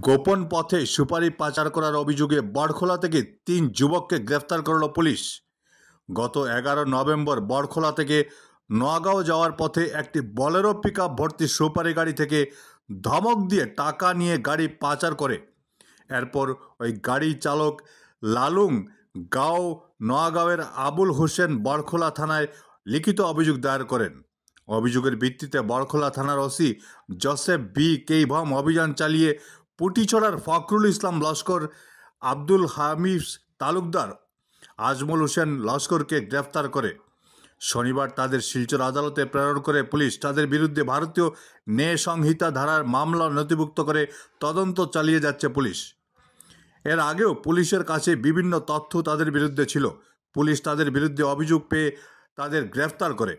গোপন পথে সুপারি পাচার করার অভিযোগে বড়খোলা থেকে ৩ যুবককে গ্রেফতার করল পুলিশ। গত ১১ নভেম্বর বড়খোলা থেকে নোয়াগাঁও যাওয়ার পথে একটি বোলেরো পিকআপ ভর্তি সুপারি গাড়ি থেকে ধমক দিয়ে টাকা নিয়ে গাড়ি পাচার করে। এরপর ওই গাড়ি চালক লালুং গাঁও নোয়াগাঁওয়ের আবুল হোসেন বড়খোলা থানায় লিখিত অভিযোগ দায়ের করেন। অভিযোগের ভিত্তিতে বড়খোলা থানার ওসি জোসেফ বি কেইভম অভিযান চালিয়ে পুটিছড়ার ফখরুল ইসলাম লস্কর, আব্দুল হামিদ তালুকদার, আজমল হোসেন লস্করকে গ্রেফতার করে। শনিবার তাদের শিলচর আদালতে প্রেরণ করে পুলিশ তাদের বিরুদ্ধে ভারতীয় ন্যায় সংহিতা ধারার মামলা নথিভুক্ত করে তদন্ত চালিয়ে যাচ্ছে পুলিশ। এর আগেও পুলিশের কাছে বিভিন্ন তথ্য তাদের বিরুদ্ধে ছিল। পুলিশ তাদের বিরুদ্ধে অভিযোগ পেয়ে তাদের গ্রেফতার করে।